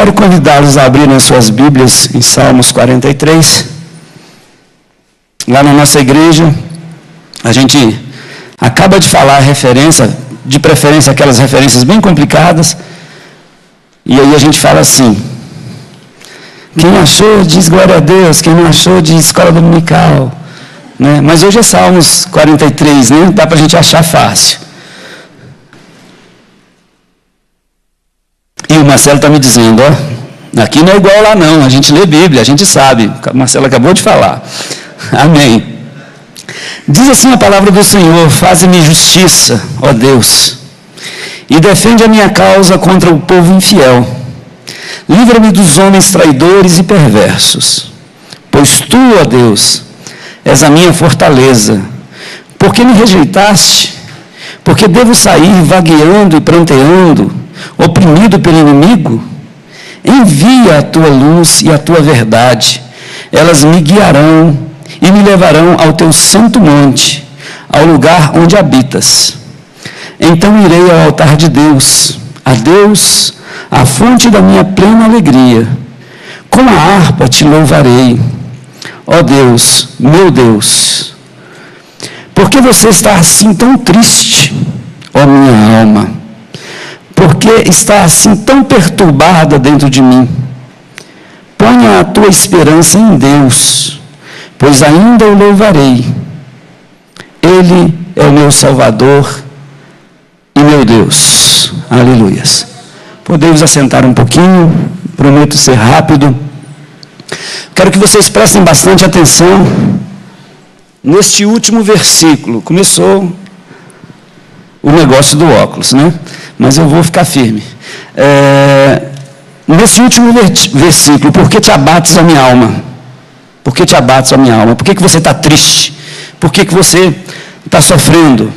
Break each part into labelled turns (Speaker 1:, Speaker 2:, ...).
Speaker 1: quero convidá-los a abrirem as suas Bíblias em Salmos 43. Lá na nossa igreja, a gente acaba de falar a referência, de preferência aquelas referências bem complicadas, e aí a gente fala assim: quem achou diz glória a Deus, quem não achou diz escola dominical, né? Mas hoje é Salmos 43, né? Dá para a gente achar fácil. E o Marcelo está me dizendo, ó, aqui não é igual lá não, a gente lê Bíblia, a gente sabe, o Marcelo acabou de falar. Amém. Diz assim a palavra do Senhor: faze-me justiça, ó Deus, e defende a minha causa contra o povo infiel. Livra-me dos homens traidores e perversos, pois tu, ó Deus, és a minha fortaleza. Por que me rejeitaste? Porque devo sair vagueando e pranteando, oprimido pelo inimigo? Envia a tua luz e a tua verdade, elas me guiarão e me levarão ao teu santo monte, ao lugar onde habitas. Então irei ao altar de Deus, a Deus, a fonte da minha plena alegria. Com a harpa te louvarei, ó Deus, meu Deus. Por que você está assim tão triste, ó minha alma? Por que está assim tão perturbada dentro de mim? Ponha a tua esperança em Deus, pois ainda o louvarei. Ele é o meu Salvador e meu Deus. Aleluias. Podemos assentar um pouquinho, prometo ser rápido. Quero que vocês prestem bastante atenção neste último versículo. Começou o negócio do óculos, né? Mas eu vou ficar firme. Nesse último versículo: por que te abates a minha alma? Por que te abates a minha alma? Por que você está triste? Por que você está sofrendo?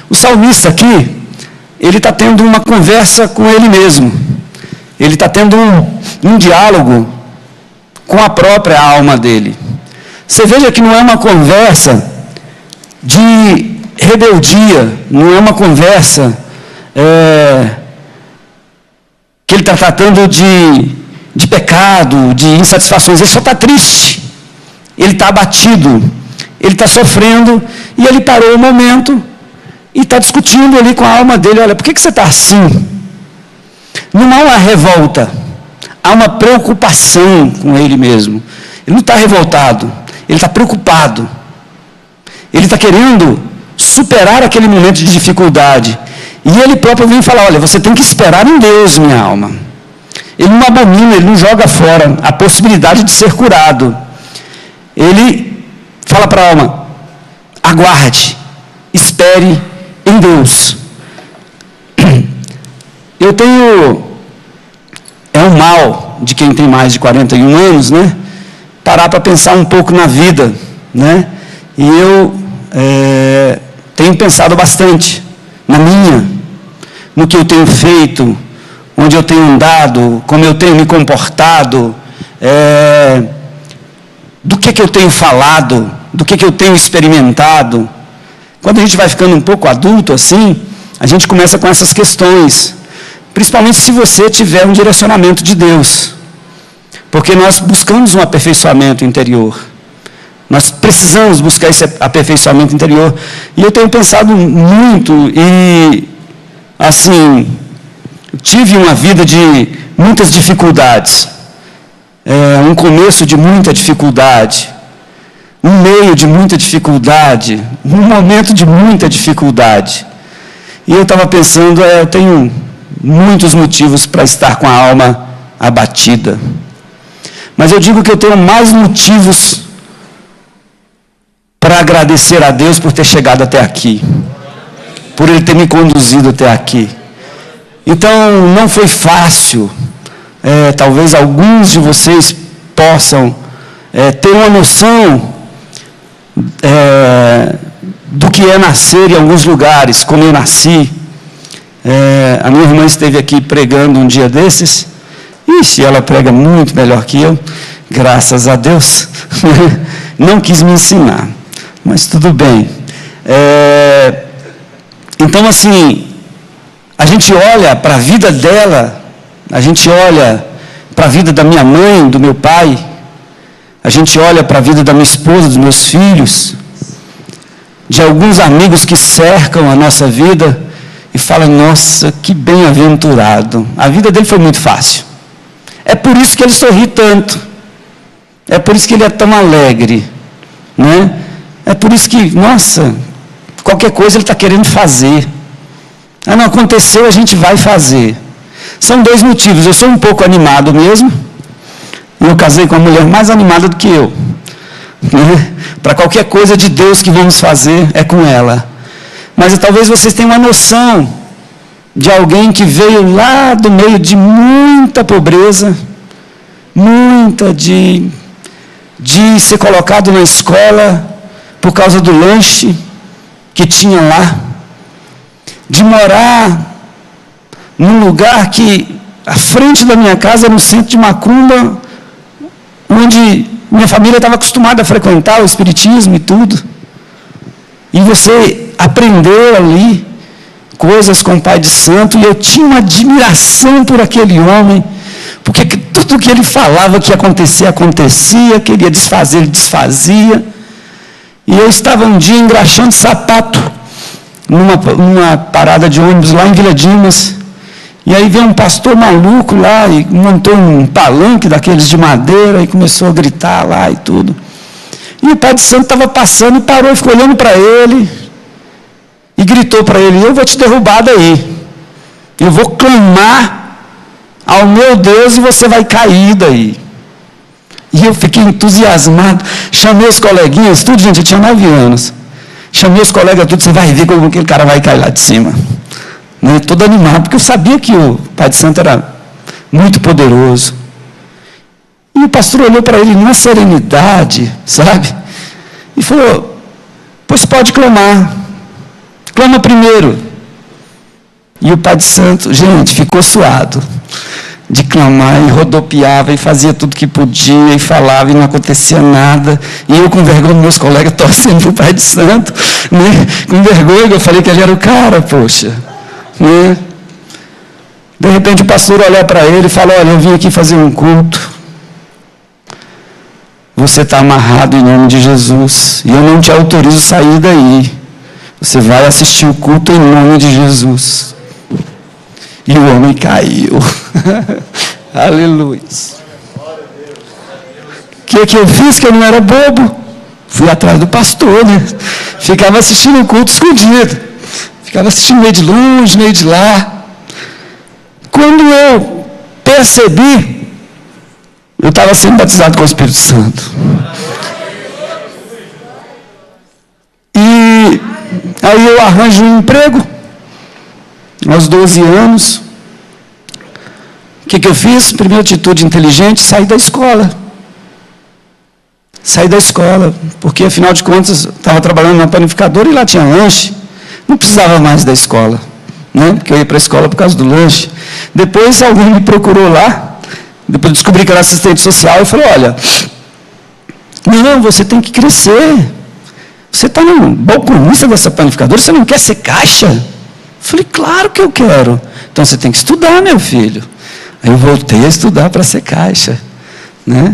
Speaker 1: O salmista aqui, ele está tendo uma conversa com ele mesmo. Ele está tendo um diálogo com a própria alma dele. Você veja que não é uma conversa de rebeldia, não é uma conversa que ele está tratando de pecado, de insatisfações. Ele só está triste, ele está abatido, ele está sofrendo, e ele parou um momento e está discutindo ali com a alma dele: olha, por que você está assim? Não há uma revolta, há uma preocupação com ele mesmo. Ele não está revoltado, ele está preocupado. Ele está querendo superar aquele momento de dificuldade. E ele próprio vem falar: olha, você tem que esperar em Deus, minha alma. Ele não abomina, ele não joga fora a possibilidade de ser curado. Ele fala para a alma: aguarde, espere em Deus. Eu tenho, é um mal de quem tem mais de 41 anos, né? Parar para pensar um pouco na vida, né? E eu tenho pensado bastante na minha, no que eu tenho feito, onde eu tenho andado, como eu tenho me comportado, do que eu tenho falado, do que eu tenho experimentado. Quando a gente vai ficando um pouco adulto assim, a gente começa com essas questões, principalmente se você tiver um direcionamento de Deus, porque nós buscamos um aperfeiçoamento interior. Nós precisamos buscar esse aperfeiçoamento interior. E eu tenho pensado muito e, assim, tive uma vida de muitas dificuldades. Um começo de muita dificuldade, um meio de muita dificuldade, um momento de muita dificuldade. E eu estava pensando, eu tenho muitos motivos para estar com a alma abatida. Mas eu digo que eu tenho mais motivos para agradecer a Deus por ter chegado até aqui, por Ele ter me conduzido até aqui. Então, não foi fácil. Talvez alguns de vocês possam ter uma noção do que é nascer em alguns lugares, como eu nasci. A minha irmã esteve aqui pregando um dia desses. Ixi, ela prega muito melhor que eu, graças a Deus. Não quis me ensinar, mas tudo bem. Então, assim, a gente olha para a vida dela, a gente olha para a vida da minha mãe, do meu pai, a gente olha para a vida da minha esposa, dos meus filhos, de alguns amigos que cercam a nossa vida e fala: nossa, que bem-aventurado, a vida dele foi muito fácil, é por isso que ele sorri tanto, é por isso que ele é tão alegre, né? É por isso que, nossa, qualquer coisa ele está querendo fazer. Ah, não aconteceu, a gente vai fazer. São dois motivos: eu sou um pouco animado mesmo, e eu casei com uma mulher mais animada do que eu, né? Para qualquer coisa de Deus que vamos fazer, é com ela. Mas talvez vocês tenham uma noção de alguém que veio lá do meio de muita pobreza, de ser colocado na escola por causa do lanche que tinha lá, de morar num lugar que, à frente da minha casa, no centro de Macumba, onde minha família estava acostumada a frequentar o espiritismo e tudo. E você aprendeu ali coisas com o Pai de Santo, e eu tinha uma admiração por aquele homem, porque tudo que ele falava que ia acontecer, acontecia, que ele ia desfazer, ele desfazia. E eu estava um dia engraxando sapato numa parada de ônibus lá em Vila Dimas, e aí veio um pastor maluco lá e montou um palanque daqueles de madeira e começou a gritar lá e tudo. E o Pai de Santo estava passando e parou e ficou olhando para ele e gritou para ele: eu vou te derrubar daí, eu vou clamar ao meu Deus e você vai cair daí. E eu fiquei entusiasmado, chamei os coleguinhas, tudo, gente, eu tinha 9 anos, chamei os colegas, tudo, você vai ver como aquele cara vai cair lá de cima. Né? Todo animado, porque eu sabia que o Pai de Santo era muito poderoso. E o pastor olhou para ele na serenidade, sabe? E falou: pois pode clamar, clama primeiro. E o Pai de Santo, gente, ficou suado de clamar, e rodopiava, e fazia tudo que podia, e falava, e não acontecia nada, e eu com vergonha, meus colegas torcendo para o Pai de Santo, né? Com vergonha, eu falei que ele era o cara, poxa, né? De repente o pastor olhou para ele e falou: olha, eu vim aqui fazer um culto, você está amarrado em nome de Jesus, e eu não te autorizo a sair daí, você vai assistir o culto em nome de Jesus. E o homem caiu. Aleluia. O que eu fiz? Que eu não era bobo. Fui atrás do pastor, né? Ficava assistindo o culto escondido. Ficava assistindo meio de longe, meio de lá. Quando eu percebi, eu estava sendo batizado com o Espírito Santo. E aí eu arranjo um emprego. Aos 12 anos, o que eu fiz? Primeira atitude inteligente: saí da escola. Saí da escola, porque afinal de contas, estava trabalhando na panificadora e lá tinha lanche. Não precisava mais da escola, né? Porque eu ia para a escola por causa do lanche. Depois alguém me procurou lá, depois descobri que era assistente social, e falou: olha, não, você tem que crescer. Você está no balconista dessa panificadora, você não quer ser caixa? Falei: claro que eu quero. Então você tem que estudar, meu filho. Aí eu voltei a estudar para ser caixa, né?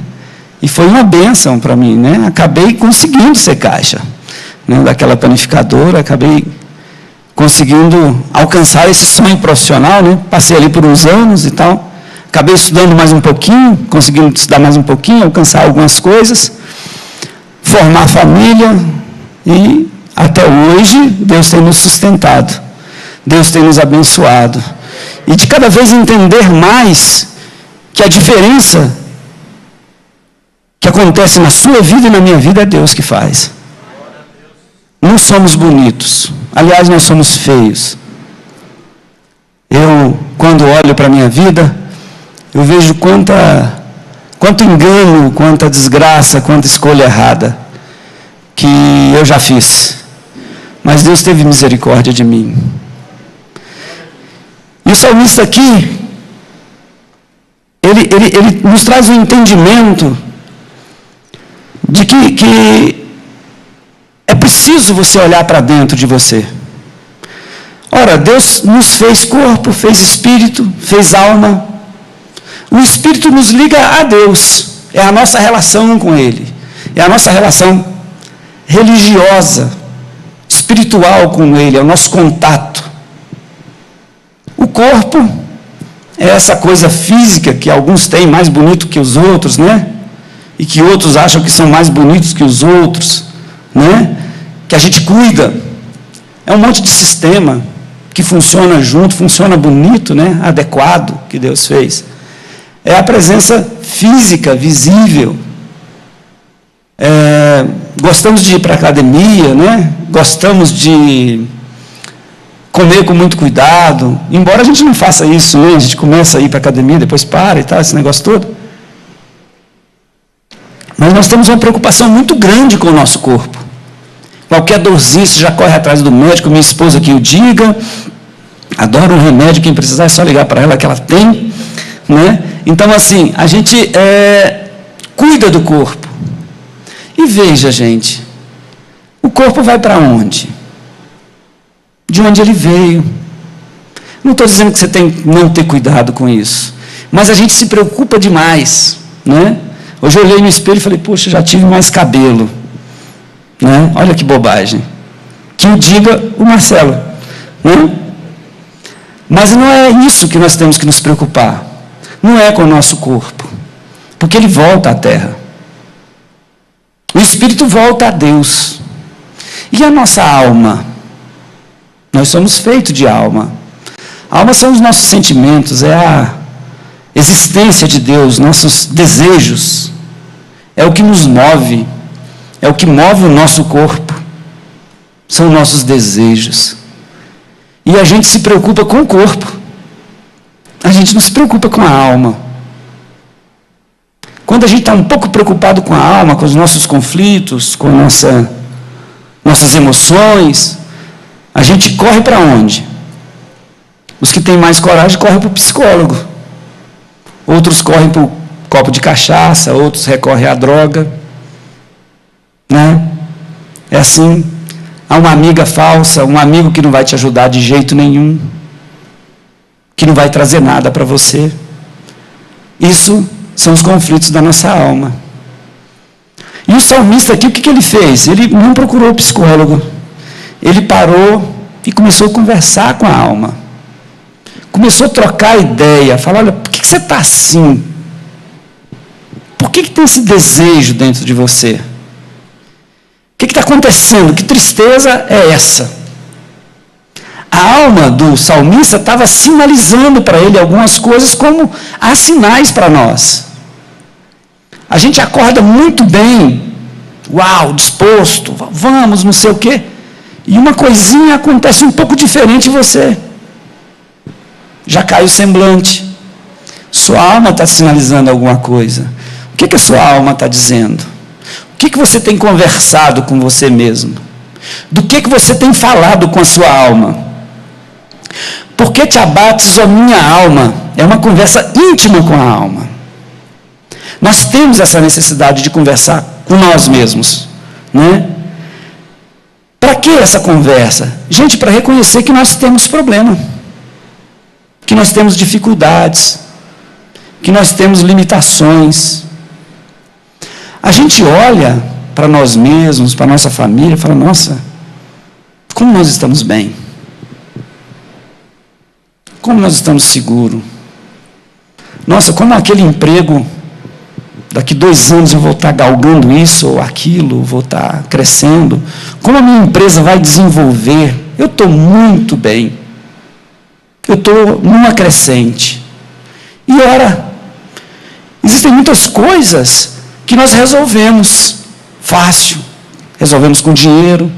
Speaker 1: E foi uma bênção para mim, né? Acabei conseguindo ser caixa, né? Daquela panificadora, acabei conseguindo alcançar esse sonho profissional, né? Passei ali por uns anos e tal, acabei estudando mais um pouquinho, conseguindo estudar mais um pouquinho, alcançar algumas coisas, formar família, e até hoje Deus tem nos sustentado. Deus tem nos abençoado. E de cada vez entender mais que a diferença que acontece na sua vida e na minha vida é Deus que faz. Não somos bonitos. Aliás, nós somos feios. Eu, quando olho para a minha vida, eu vejo quanto engano, quanta desgraça, quanta escolha errada que eu já fiz. Mas Deus teve misericórdia de mim. E o salmista aqui, ele nos traz um entendimento de que é preciso você olhar para dentro de você. Ora, Deus nos fez corpo, fez espírito, fez alma. O Espírito nos liga a Deus, é a nossa relação com Ele, é a nossa relação religiosa, espiritual com Ele, é o nosso contato. O corpo é essa coisa física que alguns têm mais bonito que os outros, né? E que outros acham que são mais bonitos que os outros, né? Que a gente cuida. É um monte de sistema que funciona junto, funciona bonito, né? Adequado, que Deus fez. É a presença física, visível. Gostamos de ir para a academia, né? Gostamos de comer com muito cuidado, embora a gente não faça isso, né? A gente começa a ir para a academia, depois para e tal, esse negócio todo. Mas nós temos uma preocupação muito grande com o nosso corpo. Qualquer dorzinha, você já corre atrás do médico, minha esposa que o diga, adora um remédio, quem precisar é só ligar para ela que ela tem, né? Então, assim, a gente cuida do corpo. E veja, gente, o corpo vai para onde? De onde ele veio. Não estou dizendo que você tem que não ter cuidado com isso, mas a gente se preocupa demais, né? Hoje eu olhei no espelho e falei, poxa, já tive mais cabelo, né? Olha que bobagem. Que o diga o Marcelo, né? Mas não é isso que nós temos que nos preocupar. Não é com o nosso corpo, porque ele volta à terra. O espírito volta a Deus. E a nossa alma? Nós somos feitos de alma. A alma são os nossos sentimentos, é a existência de Deus, nossos desejos. É o que nos move, é o que move o nosso corpo. São nossos desejos. E a gente se preocupa com o corpo. A gente não se preocupa com a alma. Quando a gente está um pouco preocupado com a alma, com os nossos conflitos, com nossas emoções, a gente corre para onde? Os que têm mais coragem correm para o psicólogo. Outros correm para o copo de cachaça, outros recorrem à droga. Né? É assim. Há uma amiga falsa, um amigo que não vai te ajudar de jeito nenhum, que não vai trazer nada para você. Isso são os conflitos da nossa alma. E o salmista aqui, o que ele fez? Ele não procurou o psicólogo. Ele parou e começou a conversar com a alma. Começou a trocar ideia, falar, olha, por que você está assim? Por que tem esse desejo dentro de você? O que está acontecendo? Que tristeza é essa? A alma do salmista estava sinalizando para ele algumas coisas, como há sinais para nós. A gente acorda muito bem, uau, disposto, vamos, não sei o quê, e uma coisinha acontece um pouco diferente em você. Já cai o semblante. Sua alma está sinalizando alguma coisa. O que a sua alma está dizendo? O que você tem conversado com você mesmo? Do que você tem falado com a sua alma? Por que te abates, ó minha alma? É uma conversa íntima com a alma. Nós temos essa necessidade de conversar com nós mesmos, né? Para que essa conversa? Gente, para reconhecer que nós temos problema, que nós temos dificuldades, que nós temos limitações. A gente olha para nós mesmos, para a nossa família, e fala, nossa, como nós estamos bem? Como nós estamos seguros? Nossa, como aquele emprego, daqui 2 anos eu vou estar galgando isso ou aquilo, vou estar crescendo. Como a minha empresa vai desenvolver? Eu estou muito bem. Eu estou numa crescente. E ora, existem muitas coisas que nós resolvemos fácil, resolvemos com dinheiro,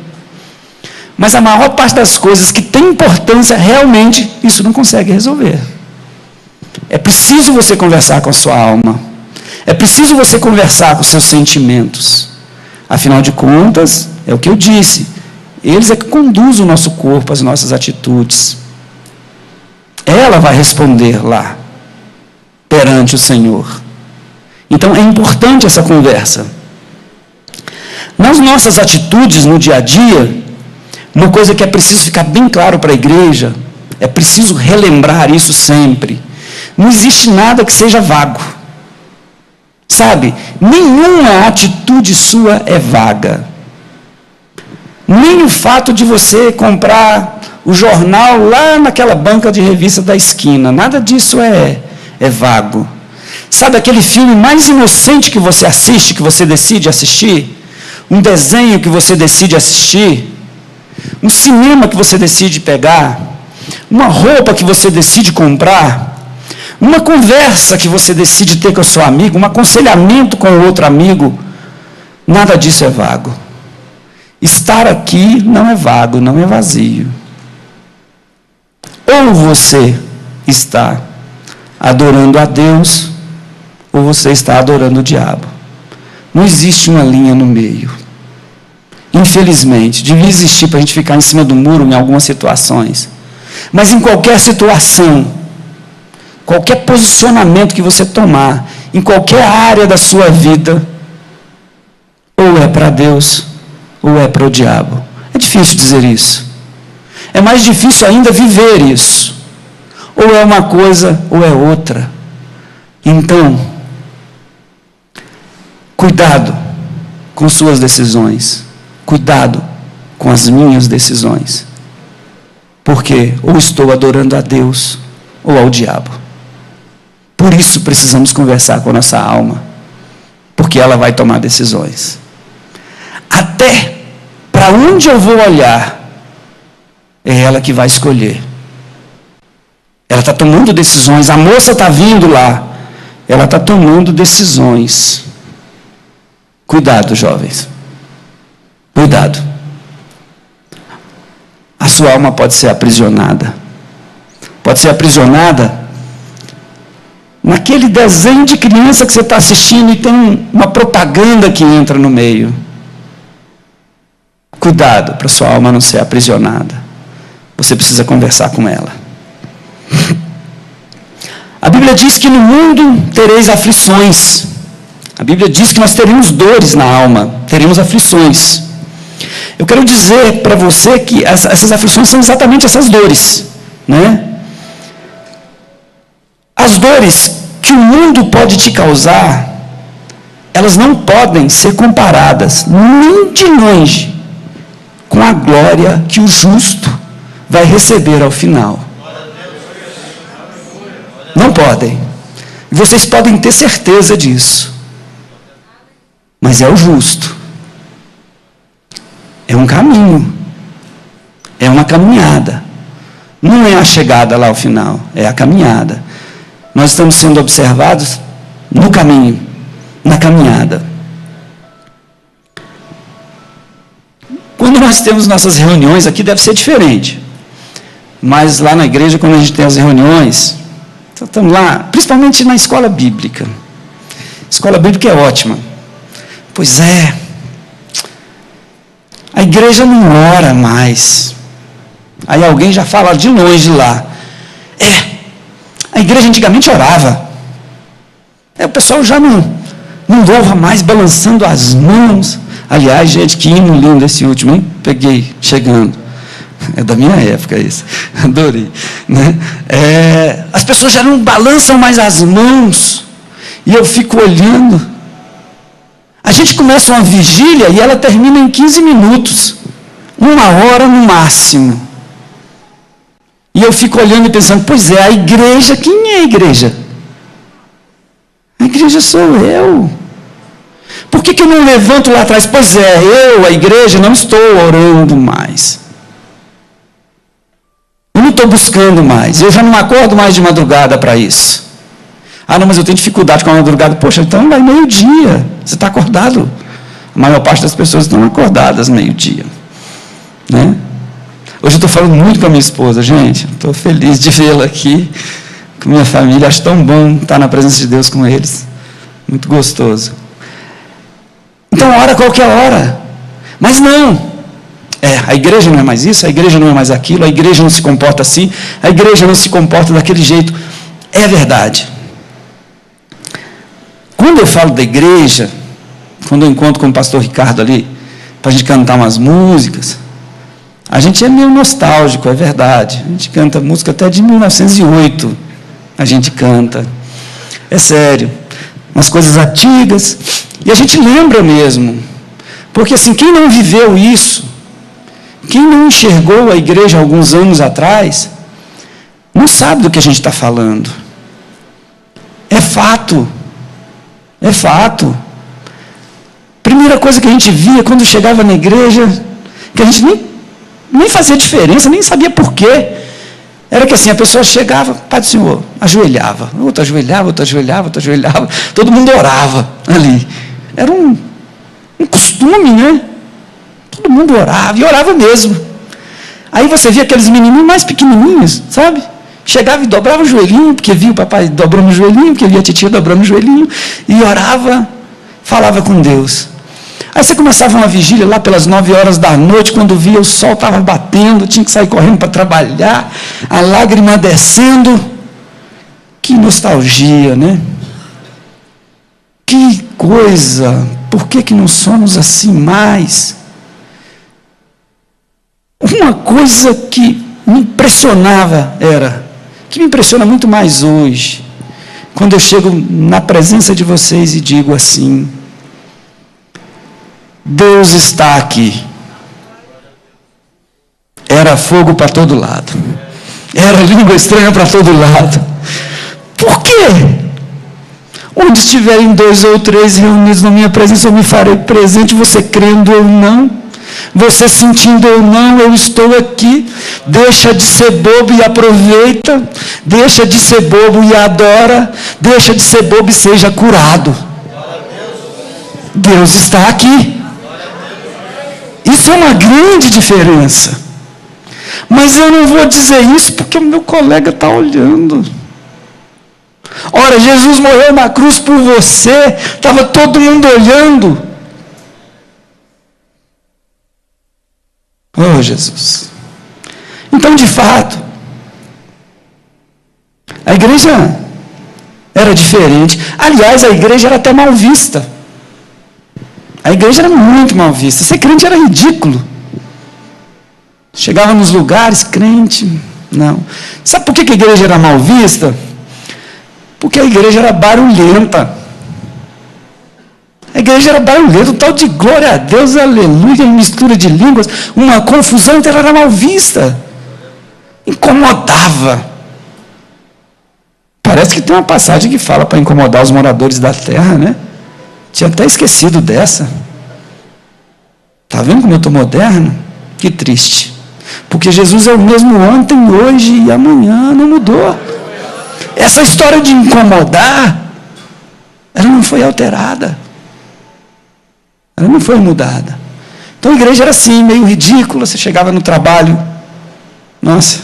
Speaker 1: mas a maior parte das coisas que tem importância, realmente, isso não consegue resolver. É preciso você conversar com a sua alma, é preciso você conversar com os seus sentimentos. Afinal de contas, é o que eu disse, eles é que conduzem o nosso corpo, as nossas atitudes. Ela vai responder lá, perante o Senhor. Então, é importante essa conversa. Nas nossas atitudes, no dia a dia, uma coisa que é preciso ficar bem claro para a igreja, é preciso relembrar isso sempre. Não existe nada que seja vago. Sabe? Nenhuma atitude sua é vaga. Nem o fato de você comprar o jornal lá naquela banca de revista da esquina. Nada disso é vago. Sabe aquele filme mais inocente que você assiste, que você decide assistir? Um desenho que você decide assistir? Um cinema que você decide pegar? Uma roupa que você decide comprar? Uma conversa que você decide ter com o seu amigo? Um aconselhamento com o outro amigo? Nada disso é vago. Estar aqui não é vago, não é vazio. Ou você está adorando a Deus, ou você está adorando o diabo. Não existe uma linha no meio. Infelizmente, devia existir para a gente ficar em cima do muro em algumas situações. Mas em qualquer situação, qualquer posicionamento que você tomar, em qualquer área da sua vida, ou é para Deus, ou é para o diabo. É difícil dizer isso. É mais difícil ainda viver isso. Ou é uma coisa, ou é outra. Então, cuidado com suas decisões. Cuidado com as minhas decisões. Porque ou estou adorando a Deus, ou ao diabo. Por isso precisamos conversar com a nossa alma. Porque ela vai tomar decisões. Até para onde eu vou olhar, é ela que vai escolher. Ela está tomando decisões. A moça está vindo lá. Ela está tomando decisões. Cuidado, jovens. Cuidado. A sua alma pode ser aprisionada. Pode ser aprisionada naquele desenho de criança que você está assistindo e tem uma propaganda que entra no meio. Cuidado para a sua alma não ser aprisionada. Você precisa conversar com ela. A Bíblia diz que no mundo tereis aflições. A Bíblia diz que nós teremos dores na alma, teremos aflições. Eu quero dizer para você que essas aflições são exatamente essas dores, né? As dores que o mundo pode te causar, elas não podem ser comparadas, nem de longe, com a glória que o justo vai receber ao final. Não podem. E vocês podem ter certeza disso. Mas é o justo. É um caminho. É uma caminhada. Não é a chegada lá ao final. É a caminhada. Nós estamos sendo observados no caminho. Na caminhada. Quando nós temos nossas reuniões, aqui deve ser diferente. Mas lá na igreja, quando a gente tem as reuniões, estamos lá, principalmente na escola bíblica. A escola bíblica é ótima. Pois é. A igreja não ora mais. Aí alguém já fala de longe lá. A igreja antigamente orava. O pessoal já não louva mais balançando as mãos. Aliás, gente, que hino lindo esse último, hein? Peguei, chegando. É da minha época isso. Adorei. Né? As pessoas já não balançam mais as mãos. E eu fico olhando. A gente começa uma vigília e ela termina em 15 minutos. 1 hora no máximo. E eu fico olhando e pensando, pois é, a igreja, quem é a igreja? A igreja sou eu. Por que eu não levanto lá atrás? Pois é, eu, a igreja, não estou orando mais. Eu não estou buscando mais. Eu já não acordo mais de madrugada para isso. Ah, não, mas eu tenho dificuldade com a madrugada. Poxa, então vai meio-dia. Você está acordado. A maior parte das pessoas estão acordadas meio-dia. Né? Hoje eu estou falando muito com a minha esposa, gente. Estou feliz de vê-la aqui, com minha família. Acho tão bom estar na presença de Deus com eles. Muito gostoso. Então, ora qualquer hora. Mas não. A igreja não é mais isso, a igreja não é mais aquilo, a igreja não se comporta assim, a igreja não se comporta daquele jeito. É verdade. Quando eu falo da igreja, quando eu encontro com o pastor Ricardo ali, para a gente cantar umas músicas, a gente é meio nostálgico, é verdade. A gente canta música até de 1908, a gente canta. É sério. Umas coisas antigas. E a gente lembra mesmo. Porque assim, quem não viveu isso, quem não enxergou a igreja alguns anos atrás, não sabe do que a gente está falando. É fato. É fato. Primeira coisa que a gente via quando chegava na igreja, que a gente nem fazia diferença, nem sabia por quê. Era que assim, a pessoa chegava, Pai do Senhor, ajoelhava. Outro ajoelhava, outro ajoelhava, outro ajoelhava. Todo mundo orava ali. Era um costume, né? Todo mundo orava, e orava mesmo. Aí você via aqueles menininhos mais pequenininhos, sabe? Chegava e dobrava o joelhinho, porque via o papai dobrando o joelhinho, porque via a titia dobrando o joelhinho, e orava, falava com Deus. Aí você começava uma vigília lá pelas 9 horas da noite, quando via o sol estava batendo, tinha que sair correndo para trabalhar, a lágrima descendo. Que nostalgia, né? Que coisa! Por que não somos assim mais? Uma coisa que me impressionava que me impressiona muito mais hoje, quando eu chego na presença de vocês e digo assim: Deus está aqui. Era fogo para todo lado. Era língua estranha para todo lado. Por quê? Onde estiverem 2 ou 3 reunidos na minha presença, eu me farei presente, você crendo ou não, você sentindo ou não, eu estou aqui. Deixa de ser bobo e aproveita, deixa de ser bobo e adora, deixa de ser bobo e seja curado. Deus está aqui. Isso é uma grande diferença. Mas eu não vou dizer isso porque o meu colega está olhando. Ora, Jesus morreu na cruz por você, estava todo mundo olhando. Oh, Jesus. Então, de fato, a igreja era diferente. Aliás, a igreja era até mal vista. A igreja era muito mal vista. Ser crente era ridículo. Chegava nos lugares, crente, não. Sabe por que a igreja era mal vista? Porque a igreja era barulhenta. A igreja era barulhenta, um tal de glória a Deus, aleluia, mistura de línguas, uma confusão, então ela era mal vista. Incomodava. Parece que tem uma passagem que fala para incomodar os moradores da terra, né? Tinha até esquecido dessa. Está vendo como eu estou moderno? Que triste. Porque Jesus é o mesmo ontem, hoje e amanhã, não mudou. Essa história de incomodar, ela não foi alterada. Ela não foi mudada. Então a igreja era assim, meio ridícula. Você chegava no trabalho, nossa,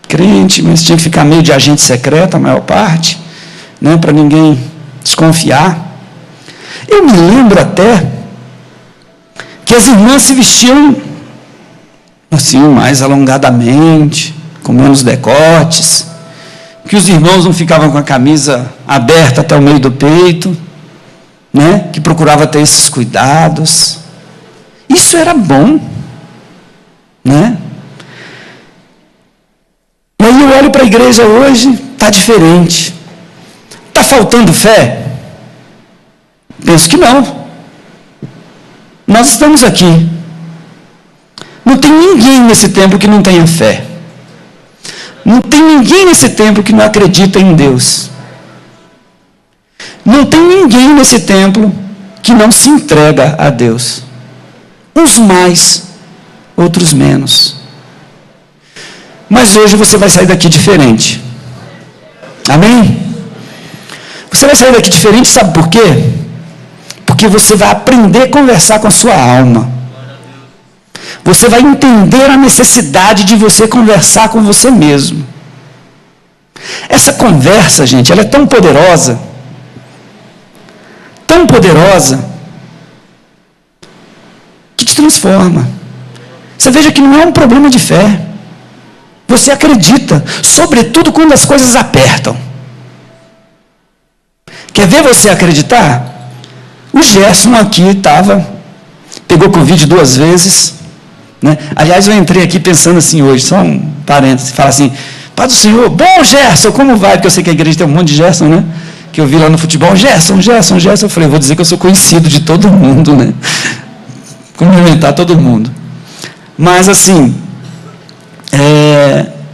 Speaker 1: crente, mas tinha que ficar meio de agente secreto, a maior parte, né, para ninguém desconfiar. Eu me lembro até que as irmãs se vestiam assim, mais alongadamente, com menos decotes, que os irmãos não ficavam com a camisa aberta até o meio do peito, né? Que procurava ter esses cuidados. Isso era bom, né? E aí eu olho para a igreja hoje, está diferente. Está faltando fé? Penso que não. Nós estamos aqui. Não tem ninguém nesse templo que não tenha fé. Não tem ninguém nesse templo que não acredita em Deus. Não tem ninguém nesse templo que não se entrega a Deus. Uns mais, outros menos. Mas hoje você vai sair daqui diferente. Amém? Você vai sair daqui diferente, sabe por quê? Porque você vai aprender a conversar com a sua alma. Você vai entender a necessidade de você conversar com você mesmo. Essa conversa, gente, ela é tão poderosa, que te transforma. Você veja que não é um problema de fé. Você acredita, sobretudo quando as coisas apertam. Quer ver você acreditar? O Gerson aqui pegou Covid 2 vezes, né? Aliás, eu entrei aqui pensando assim hoje, só um parênteses, fala assim, Paz do Senhor. Bom, Gerson, como vai? Porque eu sei que a igreja tem um monte de Gerson, né? Que eu vi lá no futebol. Gerson. Eu falei, vou dizer que eu sou conhecido de todo mundo, né? Cumprimentar todo mundo. Mas, assim,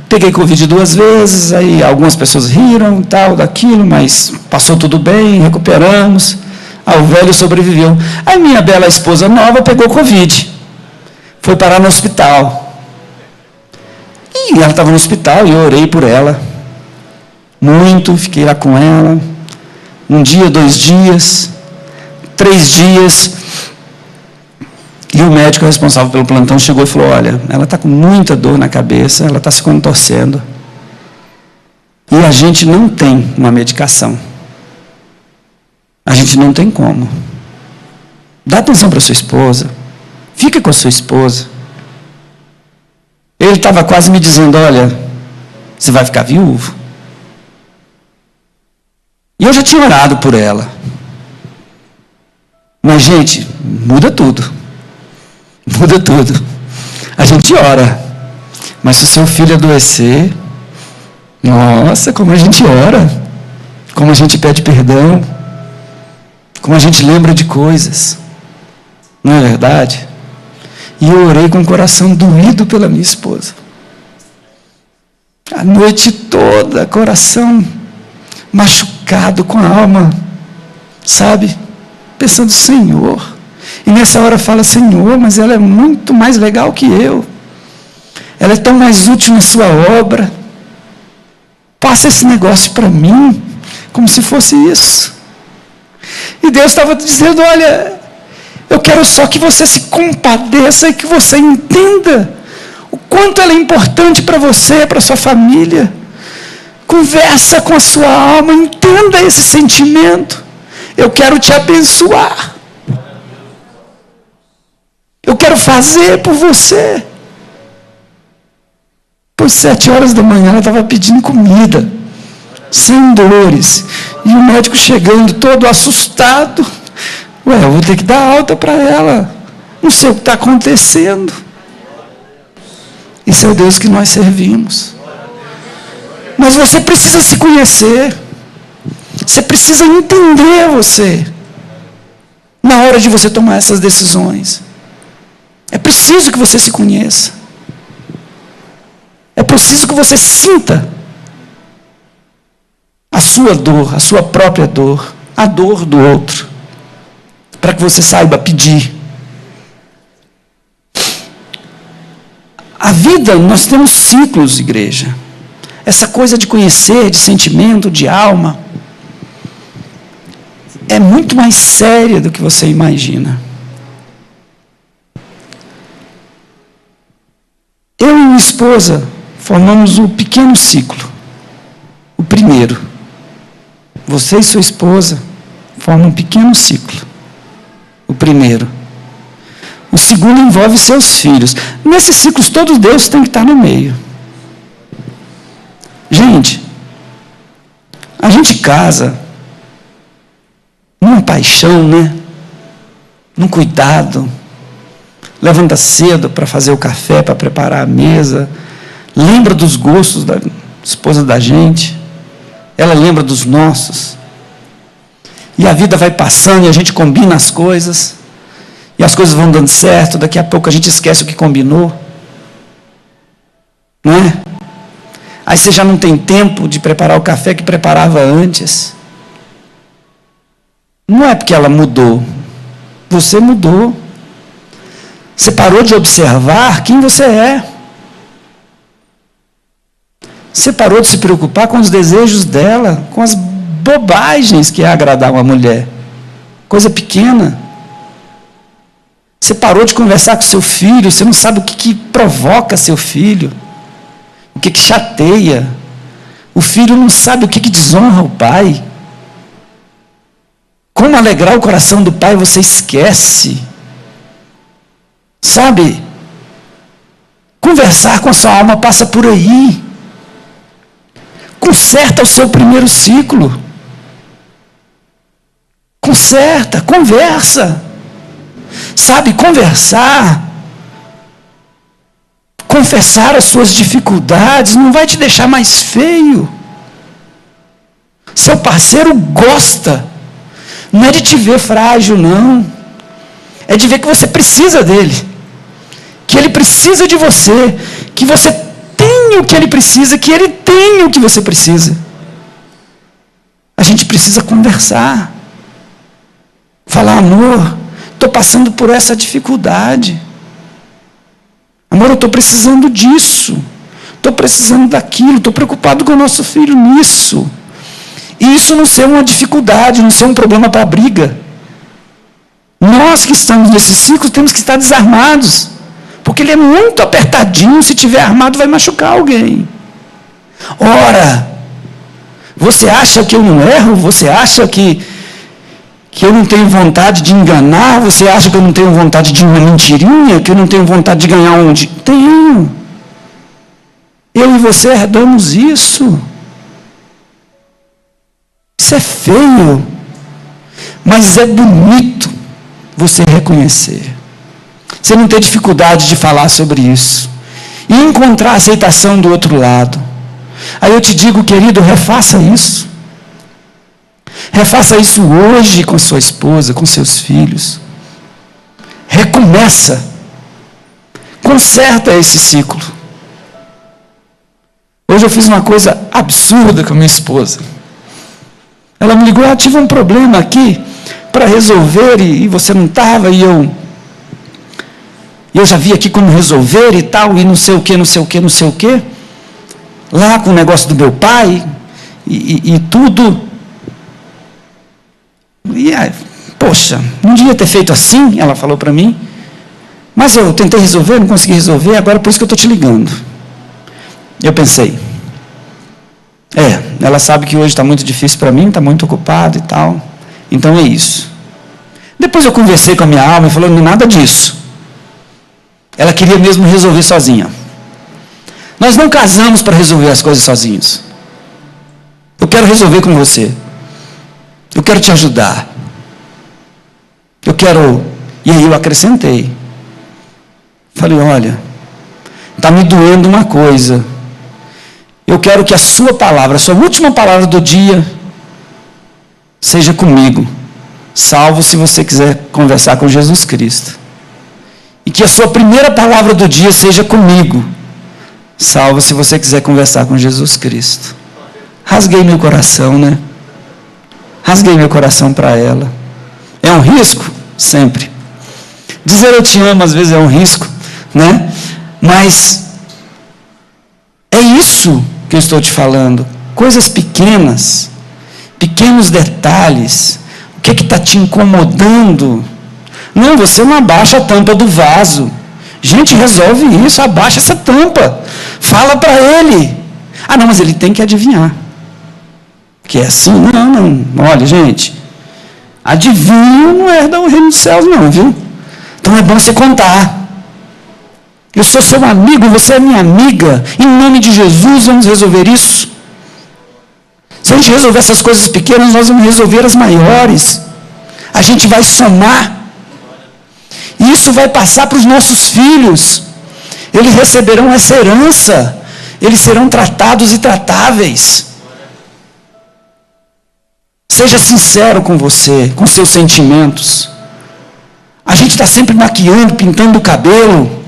Speaker 1: peguei Covid 2 vezes, aí algumas pessoas riram, tal, daquilo, mas passou tudo bem, recuperamos. O velho sobreviveu. Aí minha bela esposa nova pegou Covid. Foi parar no hospital. E ela estava no hospital e eu orei por ela. Muito, fiquei lá com ela. 1 dia, 2 dias, 3 dias. E o médico responsável pelo plantão chegou e falou, olha, ela está com muita dor na cabeça, ela está se contorcendo. E a gente não tem uma medicação. A gente não tem como. Dá atenção para sua esposa. Fica com a sua esposa. Ele estava quase me dizendo, olha, você vai ficar viúvo. E eu já tinha orado por ela. Mas, gente, muda tudo. Muda tudo. A gente ora. Mas se o seu filho adoecer, nossa, como a gente ora. Como a gente pede perdão. Como a gente lembra de coisas. Não é verdade? E eu orei com o coração doído pela minha esposa. A noite toda, coração machucado, com a alma, sabe? Pensando, Senhor. E nessa hora fala, Senhor, mas ela é muito mais legal que eu. Ela é tão mais útil na sua obra. Passa esse negócio para mim, como se fosse isso. E Deus estava dizendo, olha, eu quero só que você se compadeça e que você entenda o quanto ela é importante para você, para sua família. Conversa com a sua alma, entenda esse sentimento. Eu quero te abençoar. Eu quero fazer por você. Por 7 horas da manhã ela estava pedindo comida, sem dores. E o médico chegando todo assustado. Ué, eu vou ter que dar alta para ela. Não sei o que está acontecendo. Esse é o Deus que nós servimos. Mas você precisa se conhecer. Você precisa entender você. Na hora de você tomar essas decisões. É preciso que você se conheça. É preciso que você sinta a sua dor, a sua própria dor, a dor do outro. Para que você saiba pedir. A vida, nós temos ciclos, igreja. Essa coisa de conhecer, de sentimento, de alma, é muito mais séria do que você imagina. Eu e minha esposa formamos o pequeno ciclo. O primeiro. Você e sua esposa formam um pequeno ciclo. O primeiro. O segundo envolve seus filhos. Nesses ciclos todos Deus tem que estar no meio. Gente, a gente casa numa paixão, né? Num cuidado. Levanta cedo para fazer o café, para preparar a mesa. Lembra dos gostos da esposa da gente. Ela lembra dos nossos. E a vida vai passando e a gente combina as coisas. E as coisas vão dando certo. Daqui a pouco a gente esquece o que combinou. Não é? Aí você já não tem tempo de preparar o café que preparava antes. Não é porque ela mudou. Você mudou. Você parou de observar quem você é. Você parou de se preocupar com os desejos dela, com as bobagens que é agradar uma mulher. Coisa pequena. Você parou de conversar com seu filho, você não sabe o que provoca seu filho. O que chateia. O filho não sabe o que desonra o pai. Como alegrar o coração do pai você esquece. Sabe? Conversar com a sua alma passa por aí. Conserta o seu primeiro ciclo. Conserta, conversa. Sabe, conversar Confessar as suas dificuldades não vai te deixar mais feio. Seu parceiro gosta, não é de te ver frágil, não. É de ver que você precisa dele, que ele precisa de você, que você tem o que ele precisa, que ele tem o que você precisa. A gente precisa conversar, falar: amor, estou passando por essa dificuldade. Amor, eu estou precisando disso, estou precisando daquilo, estou preocupado com o nosso filho nisso. E isso não ser uma dificuldade, não ser um problema para briga. Nós que estamos nesse ciclo temos que estar desarmados, porque ele é muito apertadinho, se tiver armado vai machucar alguém. Ora, você acha que eu não erro? Você acha que eu não tenho vontade de enganar? Você acha que eu não tenho vontade de uma mentirinha? Que eu não tenho vontade de ganhar onde? Tenho. Eu e você herdamos isso. Isso é feio, mas é bonito você reconhecer. Você não ter dificuldade de falar sobre isso e encontrar aceitação do outro lado. Aí eu te digo, querido, refaça isso. Refaça isso hoje com a sua esposa, com seus filhos. Recomeça. Conserta esse ciclo. Hoje eu fiz uma coisa absurda com a minha esposa. Ela me ligou: tive um problema aqui para resolver e você não estava, e eu já vi aqui como resolver e tal, e não sei o que, não sei o que, não sei o que. Lá com o negócio do meu pai e tudo. E poxa, não devia ter feito assim, ela falou para mim. Mas eu tentei resolver, não consegui resolver, agora por isso que eu estou te ligando. Eu pensei, ela sabe que hoje está muito difícil para mim, está muito ocupado e tal. Então é isso. Depois eu conversei com a minha alma e falei: não é nada disso. Ela queria mesmo resolver sozinha. Nós não casamos para resolver as coisas sozinhos. Eu quero resolver com você. Eu quero te ajudar. Eu quero... E aí eu acrescentei. Falei: olha, está me doendo uma coisa. Eu quero que a sua palavra, a sua última palavra do dia, seja comigo. Salvo se você quiser conversar com Jesus Cristo. E que a sua primeira palavra do dia seja comigo. Salvo se você quiser conversar com Jesus Cristo. Rasguei meu coração, né? Rasguei meu coração para ela. É um risco? Sempre. Dizer eu te amo às vezes é um risco, né? Mas é isso que eu estou te falando. Coisas pequenas, pequenos detalhes. O que está te incomodando? Não, você não abaixa a tampa do vaso. Gente, resolve isso, abaixa essa tampa. Fala para ele. Ah, não, mas ele tem que adivinhar. Que é assim? Não. Olha, gente, adivinho não herda o reino dos céus, não, viu? Então é bom você contar. Eu sou seu amigo, você é minha amiga. Em nome de Jesus, vamos resolver isso. Se a gente resolver essas coisas pequenas, nós vamos resolver as maiores. A gente vai somar. E isso vai passar para os nossos filhos. Eles receberão essa herança. Eles serão tratados e tratáveis. Seja sincero com você, com seus sentimentos. A gente está sempre maquiando, pintando o cabelo,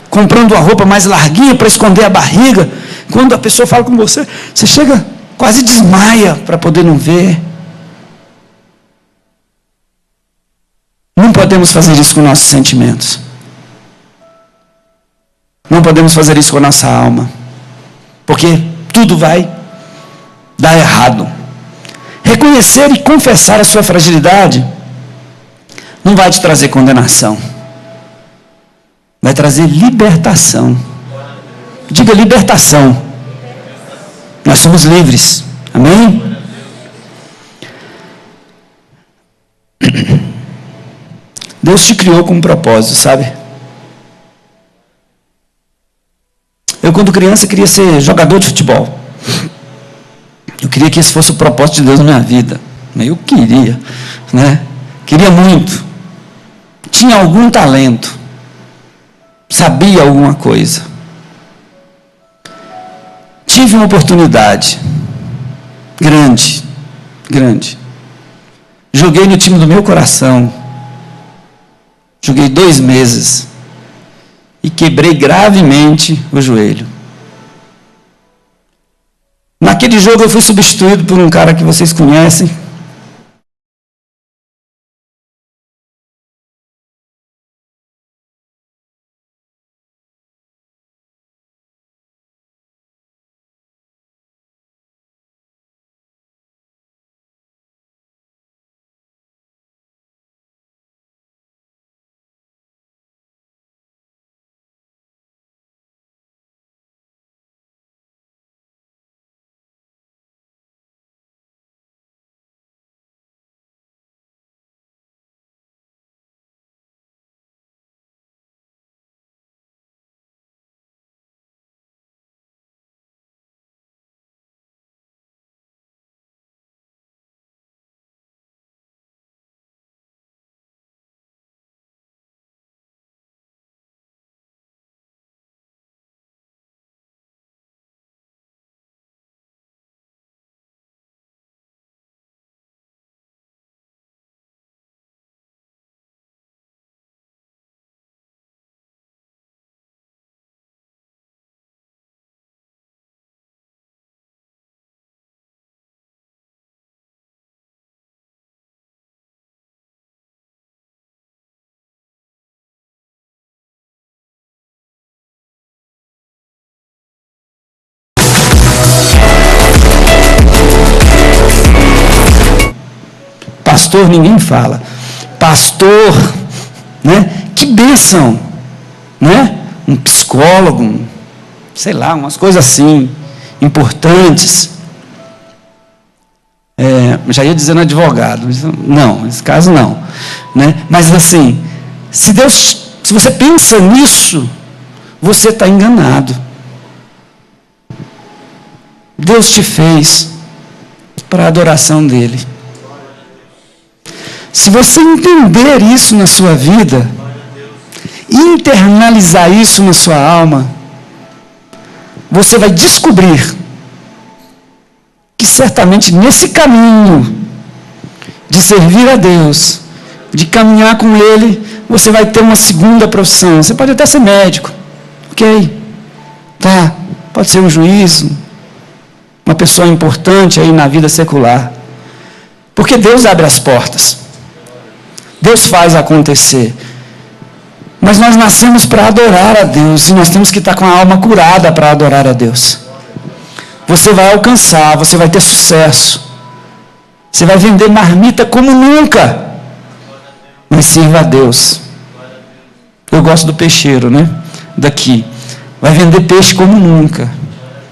Speaker 1: comprando uma roupa mais larguinha para esconder a barriga. Quando a pessoa fala com você, você chega, quase desmaia para poder não ver. Não podemos fazer isso com nossos sentimentos. Não podemos fazer isso com a nossa alma. Porque tudo vai dar errado. Reconhecer e confessar a sua fragilidade não vai te trazer condenação. Vai trazer libertação. Diga libertação. Nós somos livres. Amém? Deus te criou com um propósito, sabe? Eu, quando criança, queria ser jogador de futebol. Eu queria que esse fosse o propósito de Deus na minha vida. Eu queria, né? Queria muito. Tinha algum talento. sabia alguma coisa. Tive uma oportunidade grande. Joguei no time do meu coração. Joguei 2 meses. E quebrei gravemente o joelho. Naquele jogo eu fui substituído por um cara que vocês conhecem. Pastor, ninguém fala. Pastor, né? Que bênção, né? Um psicólogo, sei lá, umas coisas assim, importantes. Já ia dizendo advogado, não, nesse caso não, né? Mas assim, se você pensa nisso, você está enganado. Deus te fez para a adoração dele. Se você entender isso na sua vida, internalizar isso na sua alma, você vai descobrir que certamente nesse caminho de servir a Deus, de caminhar com Ele, você vai ter uma segunda profissão. Você pode até ser médico, ok? Tá, pode ser um juiz, uma pessoa importante aí na vida secular. Porque Deus abre as portas. Deus faz acontecer. Mas nós nascemos para adorar a Deus, e nós temos que estar com a alma curada para adorar a Deus. Você vai alcançar, você vai ter sucesso. Você vai vender marmita como nunca. Mas sirva a Deus. Eu gosto do peixeiro, né? Daqui. Vai vender peixe como nunca.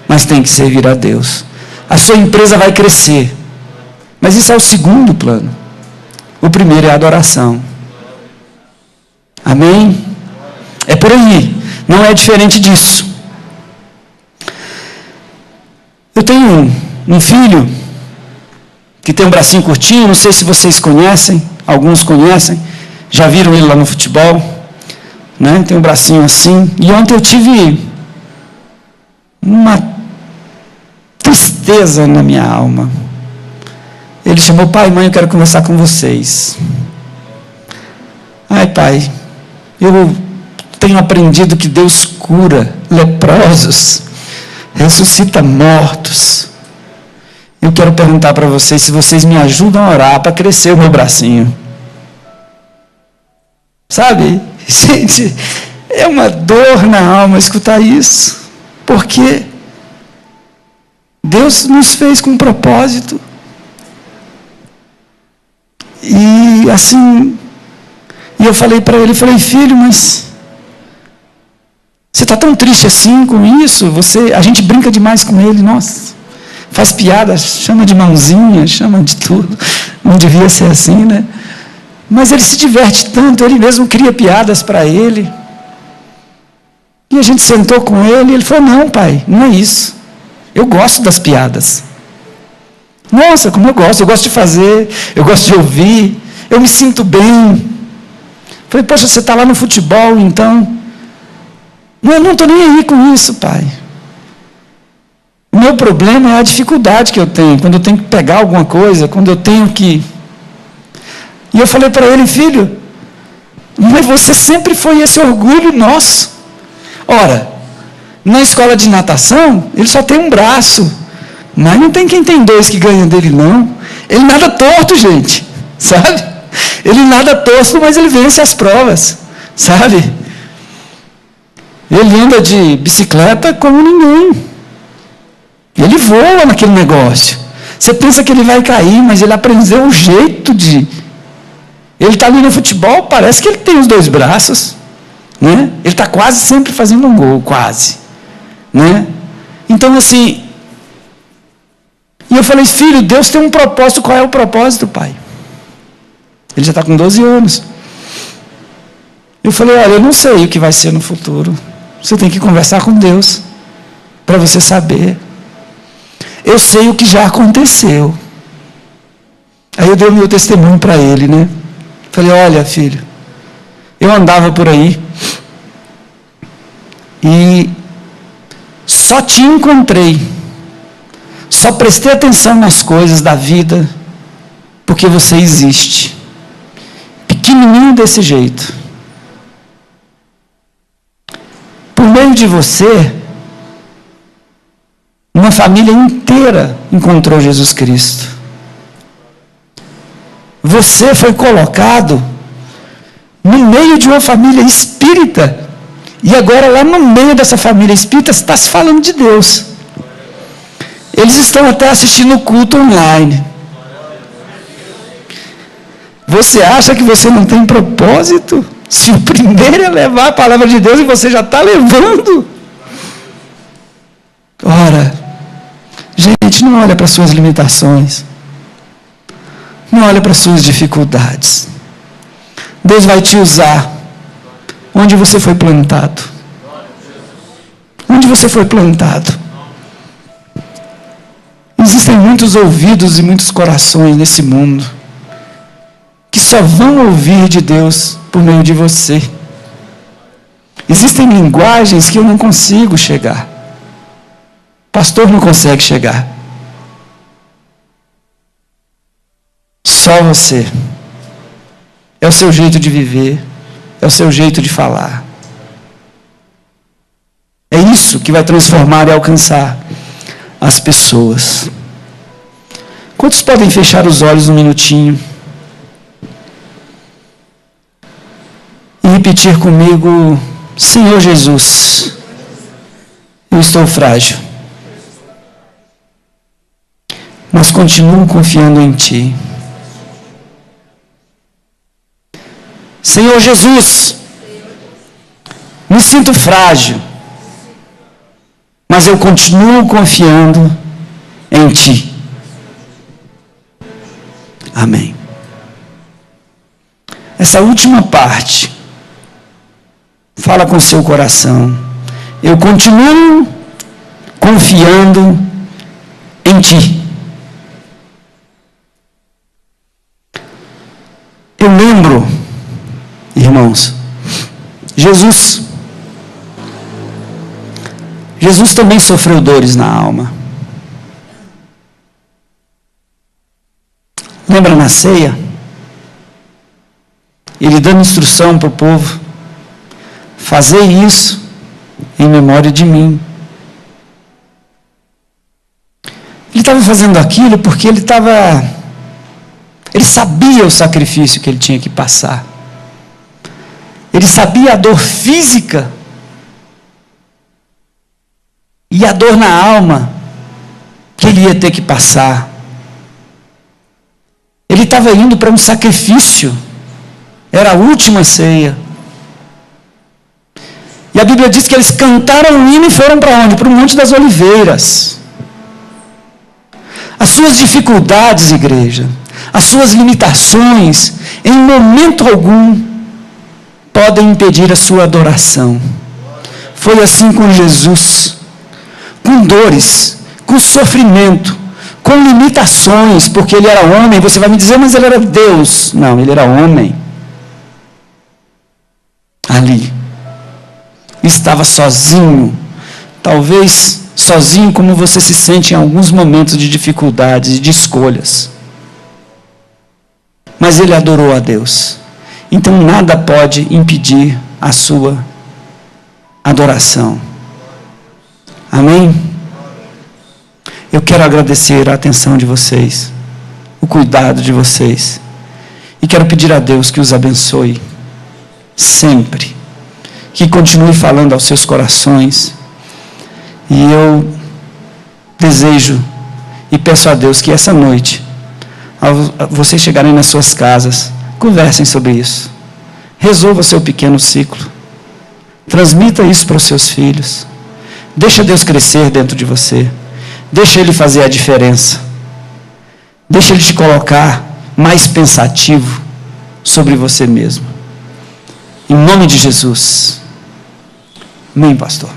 Speaker 1: Mas tem que servir a Deus. A sua empresa vai crescer. Mas isso é o segundo plano. O primeiro é a adoração. Amém? É por aí. Não é diferente disso. Eu tenho um filho que tem um bracinho curtinho. Não sei se vocês conhecem. Alguns conhecem. Já viram ele lá no futebol. Né? Tem um bracinho assim. E ontem eu tive uma tristeza na minha alma. Ele chamou: pai, mãe, eu quero conversar com vocês. Ai, pai, eu tenho aprendido que Deus cura leprosos, ressuscita mortos. Eu quero perguntar para vocês se vocês me ajudam a orar para crescer o meu bracinho. Sabe, gente, é uma dor na alma escutar isso, porque Deus nos fez com um propósito. E assim, eu falei para ele, filho, mas você está tão triste assim com isso? A gente brinca demais com ele, nossa, faz piada, chama de mãozinha, chama de tudo, não devia ser assim, né? Mas ele se diverte tanto, ele mesmo cria piadas para ele. E a gente sentou com ele, e ele falou: não, pai, não é isso, eu gosto das piadas. Nossa, como eu gosto de fazer, eu gosto de ouvir, eu me sinto bem. Falei: poxa, você está lá no futebol, então. Eu não estou nem aí com isso, pai. O meu problema é a dificuldade que eu tenho, quando eu tenho que pegar alguma coisa, quando eu tenho que... E eu falei para ele, filho, mas você sempre foi esse orgulho nosso. Ora, na escola de natação, ele só tem um braço, mas não tem quem tem dois que ganha dele, não. Ele nada torto, gente, sabe? Ele nada torto, mas ele vence as provas, sabe? Ele anda de bicicleta como ninguém. Ele voa naquele negócio. Você pensa que ele vai cair, mas ele aprendeu um jeito de... Ele está ali no futebol, parece que ele tem os dois braços, né? Ele está quase sempre fazendo um gol, quase, né? Então, assim... E eu falei, filho, Deus tem um propósito. Qual é o propósito, pai? Ele já está com 12 anos. Eu falei, olha, eu não sei o que vai ser no futuro. Você tem que conversar com Deus, para você saber. Eu sei o que já aconteceu. Aí eu dei o meu testemunho para ele, né? Falei, olha, filho, eu andava por aí e só te encontrei, só prestei atenção nas coisas da vida, porque você existe. Pequenininho desse jeito. Por meio de você, uma família inteira encontrou Jesus Cristo. Você foi colocado no meio de uma família espírita. E agora lá no meio dessa família espírita está se falando de Deus. Eles estão até assistindo o culto online. Você acha que você não tem propósito? Se o primeiro é levar a palavra de Deus e você já está levando. Ora, gente, não olha para suas limitações. Não olha para suas dificuldades. Deus vai te usar onde você foi plantado. Onde você foi plantado. Existem muitos ouvidos e muitos corações nesse mundo que só vão ouvir de Deus por meio de você. Existem linguagens que eu não consigo chegar. Pastor não consegue chegar. Só você. É o seu jeito de viver. É o seu jeito de falar. É isso que vai transformar e alcançar as pessoas. Quantos podem fechar os olhos um minutinho? E repetir comigo, Senhor Jesus, eu estou frágil, mas continuo confiando em Ti. Senhor Jesus, me sinto frágil, mas eu continuo confiando em Ti. Amém. Essa última parte, fala com o seu coração. Eu continuo confiando em Ti. Eu lembro, irmãos, Jesus também sofreu dores na alma. Lembra na ceia? Ele dando instrução para o povo: fazer isso em memória de mim. Ele estava fazendo aquilo porque ele sabia o sacrifício que ele tinha que passar. Ele sabia a dor física e a dor na alma que ele ia ter que passar. Ele estava indo para um sacrifício. Era a última ceia. E a Bíblia diz que eles cantaram um hino e foram para onde? Para o Monte das Oliveiras. As suas dificuldades, igreja, as suas limitações, em momento algum, podem impedir a sua adoração. Foi assim com Jesus, com dores, com sofrimento, com limitações, porque ele era homem. Você vai me dizer, mas ele era Deus. Não, ele era homem. Ali. estava sozinho, talvez sozinho como você se sente em alguns momentos de dificuldades e de escolhas. Mas ele adorou a Deus. Então nada pode impedir a sua adoração. Amém? Eu quero agradecer a atenção de vocês, o cuidado de vocês. E quero pedir a Deus que os abençoe sempre. Que continue falando aos seus corações. E eu desejo e peço a Deus que essa noite, ao vocês chegarem nas suas casas, conversem sobre isso. Resolva seu pequeno ciclo. Transmita isso para os seus filhos. Deixa Deus crescer dentro de você. Deixa Ele fazer a diferença. Deixa Ele te colocar mais pensativo sobre você mesmo. Em nome de Jesus. Amém, pastor.